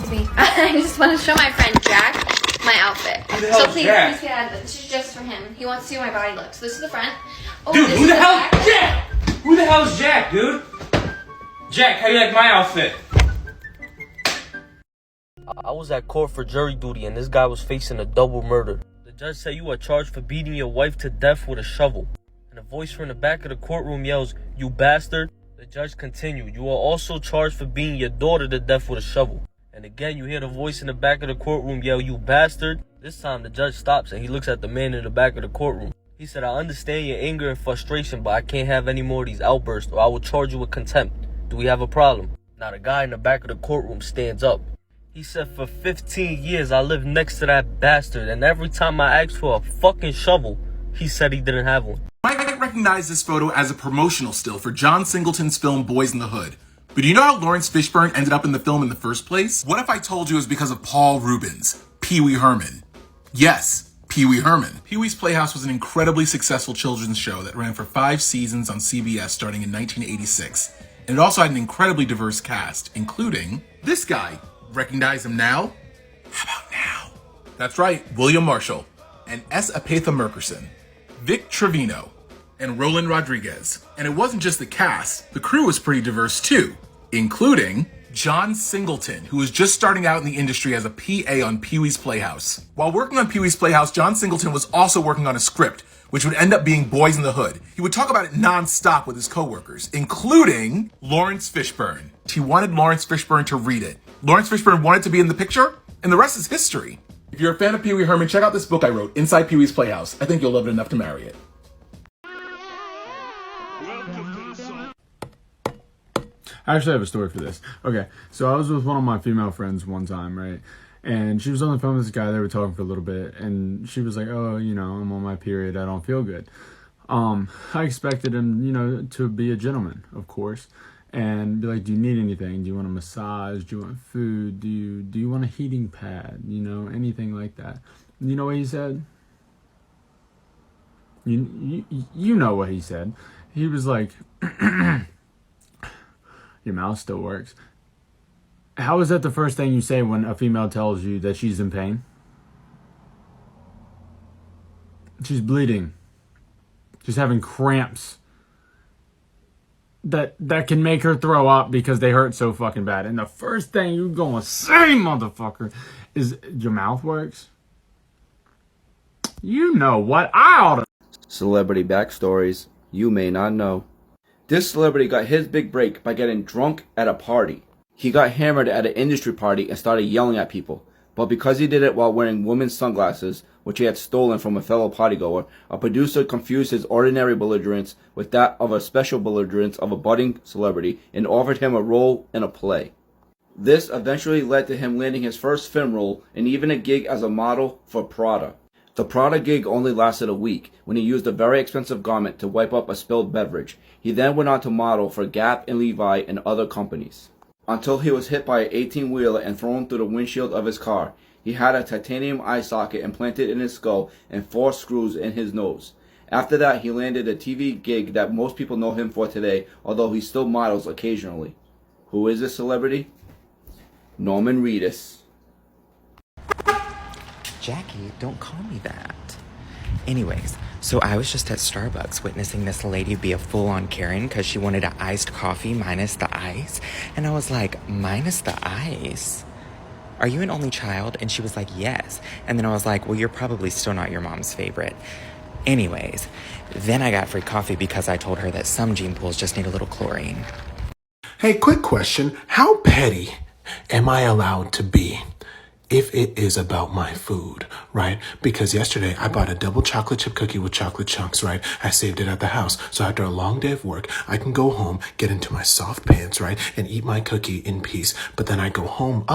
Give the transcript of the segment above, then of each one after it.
me. I just want to show my friend Jack my outfit. So please get out of it. This is just for him. He wants to see how my body looks. So this is the front. Oh, dude, who the hell is Jack? Who the hell is Jack, dude? Jack, how do you like my outfit? I was at court for jury duty and this guy was facing a double murder. The judge said you are charged for beating your wife to death with a shovel. And a voice from the back of the courtroom yells, "You bastard." The judge continued, "You are also charged for beating your daughter to death with a shovel." And again, you hear the voice in the back of the courtroom yell, "You bastard." This time, the judge stops and he looks at the man in the back of the courtroom. He said, "I understand your anger and frustration, but I can't have any more of these outbursts or I will charge you with contempt. Do we have a problem?" Now, the guy in the back of the courtroom stands up. He said, "For 15 years, I lived next to that bastard, and every time I asked for a fucking shovel, he said he didn't have one." You might recognize this photo as a promotional still for John Singleton's film Boys in the Hood. But do you know how Lawrence Fishburne ended up in the film in the first place? What if I told you it was because of Paul Reubens, Pee Wee Herman? Yes, Pee Wee Herman. Pee Wee's Playhouse was an incredibly successful children's show that ran for 5 seasons on CBS starting in 1986. And it also had an incredibly diverse cast, including this guy. Recognize him now? How about now? That's right, William Marshall and S. Apatha Merkerson, Vic Trevino, and Roland Rodriguez. And it wasn't just the cast, the crew was pretty diverse too, including John Singleton, who was just starting out in the industry as a PA on Pee Wee's Playhouse. While working on Pee Wee's Playhouse, John Singleton was also working on a script, which would end up being Boys in the Hood. He would talk about it non-stop with his coworkers, including Lawrence Fishburne. He wanted Lawrence Fishburne to read it. Lawrence Fishburne wanted to be in the picture, and the rest is history. If you're a fan of Pee Wee Herman, check out this book I wrote, Inside Pee Wee's Playhouse. I think you'll love it enough to marry it. I actually have a story for this. Okay, so I was with one of my female friends one time, right? And she was on the phone with this guy. They were talking for a little bit, and she was like, "Oh, you know, I'm on my period. I don't feel good." I expected him, you know, to be a gentleman, of course, and be like, "Do you need anything? Do you want a massage? Do you want food? Do you want a heating pad? You know, anything like that?" And you know what he said? You know what he said. He was like, "Your mouth still works." How is that the first thing you say when a female tells you that she's in pain? She's bleeding. She's having cramps that can make her throw up because they hurt so fucking bad. And the first thing you're gonna say, motherfucker, is your mouth works. You know what? I oughta. Celebrity backstories you may not know. This celebrity got his big break by getting drunk at a party. He got hammered at an industry party and started yelling at people. But because he did it while wearing women's sunglasses, which he had stolen from a fellow partygoer, a producer confused his ordinary belligerence with that of a special belligerence of a budding celebrity and offered him a role in a play. This eventually led to him landing his first film role and even a gig as a model for Prada. The Prada gig only lasted a week when he used a very expensive garment to wipe up a spilled beverage. He then went on to model for Gap and Levi and other companies, until he was hit by an 18-wheeler and thrown through the windshield of his car. He had a titanium eye socket implanted in his skull and 4 screws in his nose. After that, he landed a TV gig that most people know him for today, although he still models occasionally. Who is this celebrity? Norman Reedus. Jackie, don't call me that. Anyways, so I was just at Starbucks witnessing this lady be a full-on Karen because she wanted an iced coffee minus the ice. And I was like, minus the ice? Are you an only child? And she was like, yes. And then I was like, well, you're probably still not your mom's favorite. Anyways, then I got free coffee because I told her that some gene pools just need a little chlorine. Hey, quick question. How petty am I allowed to be if it is about my food, right? Because yesterday I bought a double chocolate chip cookie with chocolate chunks, right? I saved it at the house. So after a long day of work, I can go home, get into my soft pants, right? And eat my cookie in peace. But then I go home,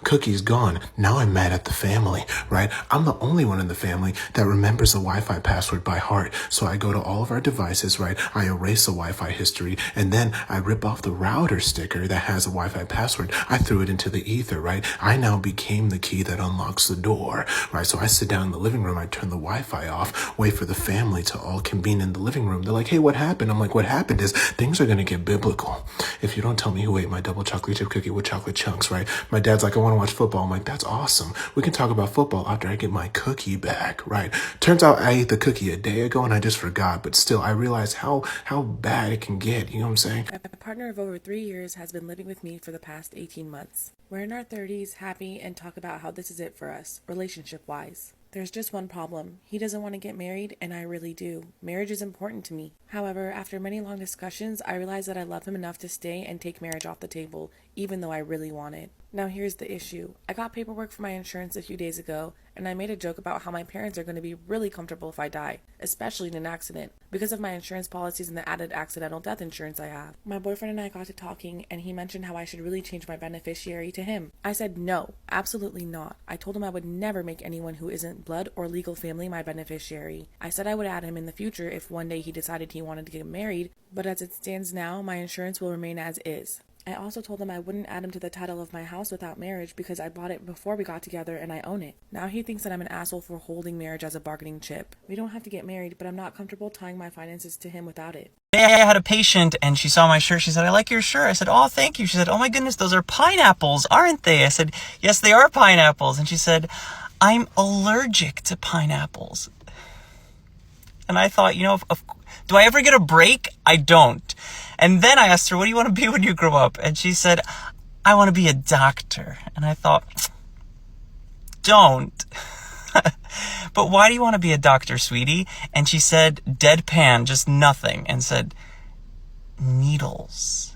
cookie's gone. Now I'm mad at the family, right? I'm the only one in the family that remembers the Wi-Fi password by heart. So I go to all of our devices, right? I erase the Wi-Fi history, and then I rip off the router sticker that has a Wi-Fi password. I threw it into the ether, right? I now became the key that unlocks the door, right? So I sit down in the living room, I turn the Wi-Fi off, wait for the family to all convene in the living room. They're like, hey, what happened? I'm like, what happened is things are going to get biblical if you don't tell me who ate my double chocolate chip cookie with chocolate chunks, right? My dad's like, I want to watch football. I'm like, that's awesome. We can talk about football after I get my cookie back, right? Turns out I ate the cookie a day ago and I just forgot, but still I realized how bad it can get. You know what I'm saying? A partner of over 3 years has been living with me for the past 18 months. We're in our 30s, happy, and talk about how this is it for us, relationship-wise. There's just one problem. He doesn't want to get married, and I really do. Marriage is important to me. However, after many long discussions, I realized that I love him enough to stay and take marriage off the table, even though I really want it. Now here's the issue. I got paperwork for my insurance a few days ago, and I made a joke about how my parents are going to be really comfortable if I die, especially in an accident, because of my insurance policies and the added accidental death insurance I have. My boyfriend and I got to talking, and he mentioned how I should really change my beneficiary to him. I said no, absolutely not. I told him I would never make anyone who isn't blood or legal family my beneficiary. I said I would add him in the future if one day he decided he wanted to get married, but as it stands now, my insurance will remain as is. I also told him I wouldn't add him to the title of my house without marriage because I bought it before we got together and I own it. Now he thinks that I'm an asshole for holding marriage as a bargaining chip. We don't have to get married, but I'm not comfortable tying my finances to him without it. I had a patient and she saw my shirt. She said, I like your shirt. I said, oh, thank you. She said, oh my goodness, those are pineapples, aren't they? I said, yes, they are pineapples. And she said, I'm allergic to pineapples. And I thought, do I ever get a break? I don't. And then I asked her, what do you want to be when you grow up? And she said, I want to be a doctor. And I thought, don't. But why do you want to be a doctor, sweetie? And she said, deadpan, just nothing. And said, needles.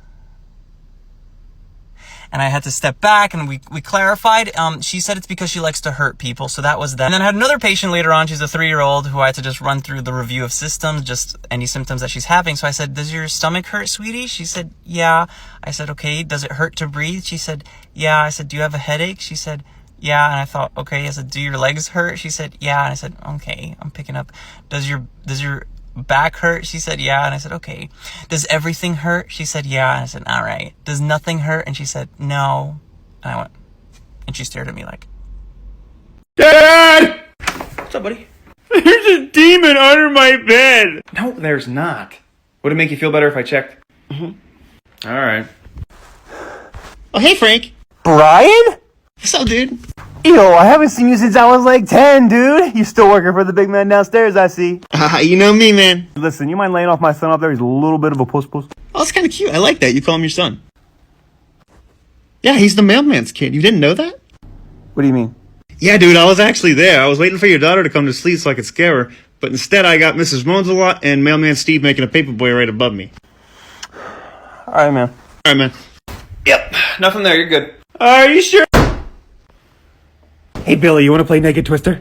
And I had to step back and we clarified. She said it's because she likes to hurt people. So that was that. And then I had another patient later on. She's a 3-year-old who I had to just run through the review of systems, just any symptoms that she's having. So I said, does your stomach hurt, sweetie? She said, yeah. I said, okay. Does it hurt to breathe? She said, yeah. I said, do you have a headache? She said, yeah. And I thought, okay. I said, do your legs hurt? She said, yeah. And I said, okay, I'm picking up. Does your back hurt? She said, yeah. And I said, okay. Does everything hurt? She said, yeah. And I said, all right. Does nothing hurt? And she said, no. And I went, and she stared at me like, Dad! what's up, buddy? There's a demon under my bed! No, there's not. Would it make you feel better if I checked? Mm-hmm. Alright. Oh, hey, Frank. Brian? What's up, dude? Yo, I haven't seen you since I was like 10, dude. You still working for the big man downstairs, I see. You know me, man. Listen, you mind laying off my son up there? He's a little bit of a puss. Oh, that's kind of cute. I like that. You call him your son. Yeah, he's the mailman's kid. You didn't know that? What do you mean? Yeah, dude, I was actually there. I was waiting for your daughter to come to sleep so I could scare her. But instead, I got Mrs. Mones-a-lot and Mailman Steve making a paperboy right above me. All right, man. All right, man. Yep, nothing there, you're good. Are you sure? Hey, Billy, you want to play Naked Twister?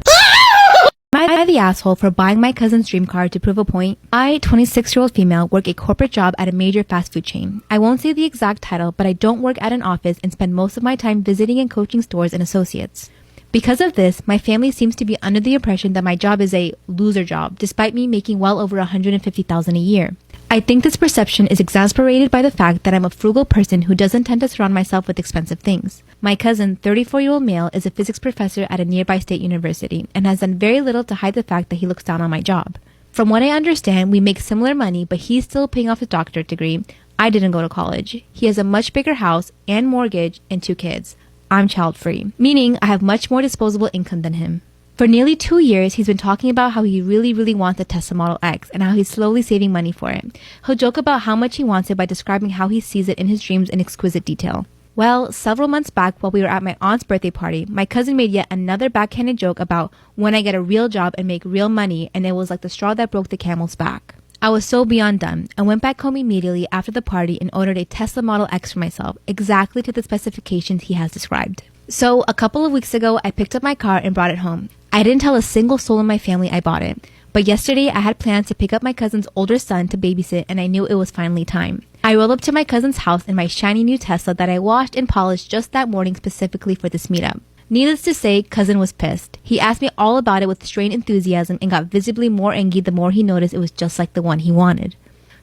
Am I the asshole for buying my cousin's dream car to prove a point? I, 26-year-old female, work a corporate job at a major fast food chain. I won't say the exact title, but I don't work at an office and spend most of my time visiting and coaching stores and associates. Because of this, my family seems to be under the impression that my job is a loser job, despite me making well over $150,000 a year. I think this perception is exasperated by the fact that I'm a frugal person who doesn't tend to surround myself with expensive things. My cousin, 34-year-old male, is a physics professor at a nearby state university and has done very little to hide the fact that he looks down on my job. From what I understand, we make similar money, but he's still paying off his doctorate degree. I didn't go to college. He has a much bigger house and mortgage and 2 kids. I'm child-free, meaning I have much more disposable income than him. For nearly 2 years, he's been talking about how he really wants a Tesla Model X and how he's slowly saving money for it. He'll joke about how much he wants it by describing how he sees it in his dreams in exquisite detail. Well, several months back while we were at my aunt's birthday party, my cousin made yet another backhanded joke about when I get a real job and make real money, and it was like the straw that broke the camel's back. I was so beyond done. I went back home immediately after the party and ordered a Tesla Model X for myself, exactly to the specifications he has described. So, a couple of weeks ago, I picked up my car and brought it home. I didn't tell a single soul in my family I bought it. But yesterday, I had plans to pick up my cousin's older son to babysit, and I knew it was finally time. I rolled up to my cousin's house in my shiny new Tesla that I washed and polished just that morning specifically for this meetup. Needless to say, cousin was pissed. He asked me all about it with strained enthusiasm and got visibly more angry the more he noticed it was just like the one he wanted.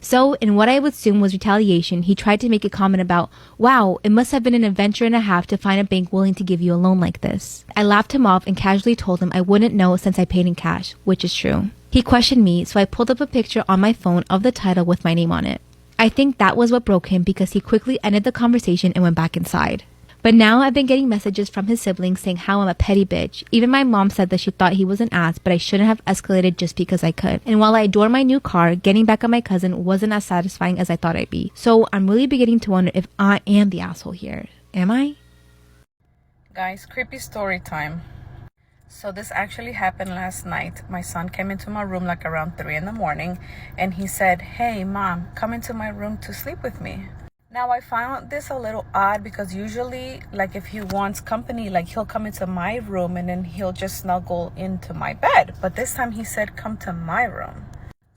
So, in what I would assume was retaliation, he tried to make a comment about, wow, it must have been an adventure and a half to find a bank willing to give you a loan like this. I laughed him off and casually told him I wouldn't know since I paid in cash, which is true. He questioned me, so I pulled up a picture on my phone of the title with my name on it. I think that was what broke him because he quickly ended the conversation and went back inside. But now I've been getting messages from his siblings saying how I'm a petty bitch. Even my mom said that she thought he was an ass, but I shouldn't have escalated just because I could. And while I adore my new car, getting back on my cousin wasn't as satisfying as I thought I'd be. So I'm really beginning to wonder if I am the asshole here. Am I? Guys, creepy story time. So this actually happened last night. My son came into my room like around 3 in the morning and he said, "Hey mom, come into my room to sleep with me." Now I found this a little odd because usually like if he wants company, like he'll come into my room and then he'll just snuggle into my bed. But this time he said, "Come to my room."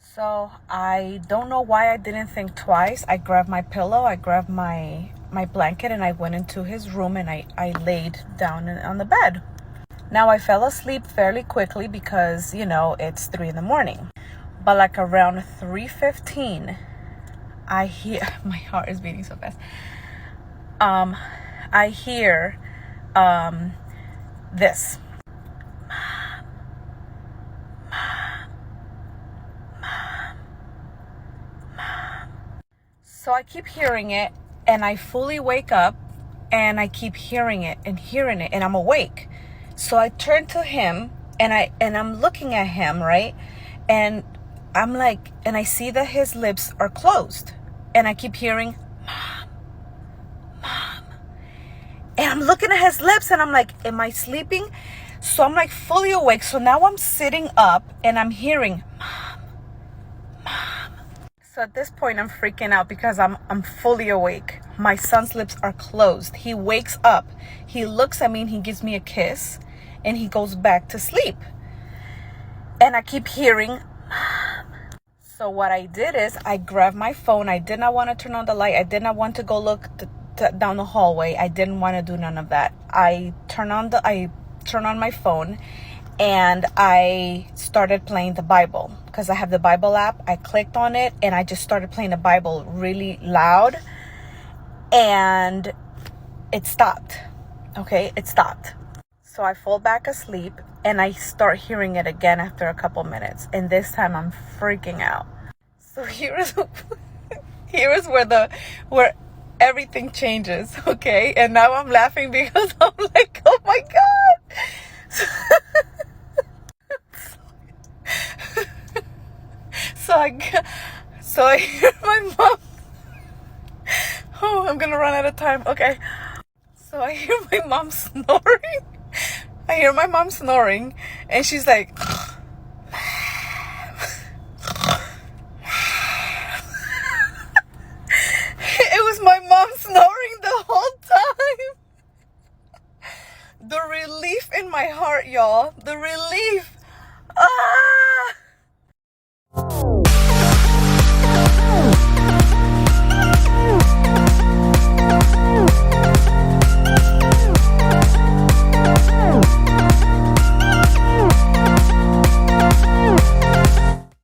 So I don't know why I didn't think twice. I grabbed my pillow, I grabbed my blanket and I went into his room and I laid down on the bed. Now I fell asleep fairly quickly because, you know, it's 3 in the morning. But like around 3:15, I hear, my heart is beating so fast. I hear this. So I keep hearing it and I fully wake up and I keep hearing it and I'm awake. So I turn to him and I'm looking at him, right? And I'm like, and I see that his lips are closed and I keep hearing, "Mom, Mom." And I'm looking at his lips and I'm like, am I sleeping? So I'm like fully awake. So now I'm sitting up and I'm hearing, "Mom, Mom." So at this point I'm freaking out because I'm fully awake. My son's lips are closed. He wakes up, he looks at me and he gives me a kiss and he goes back to sleep. And I keep hearing, "Mom." So what I did is I grabbed my phone. I did not want to turn on the light. I did not want to go look down the hallway. I didn't want to do none of that. I turn on my phone and I started playing the Bible because I have the Bible app. I clicked on it and I just started playing the Bible really loud and it stopped. Okay, it stopped. So I fall back asleep and I start hearing it again after a couple minutes. And this time I'm freaking out. So here is where everything changes, okay? And now I'm laughing because I'm like, oh my God. So I hear my mom. Oh, I'm gonna run out of time. Okay. So I hear my mom snoring. I hear my mom snoring and she's like, it was my mom snoring the whole time. The relief in my heart, y'all. The relief.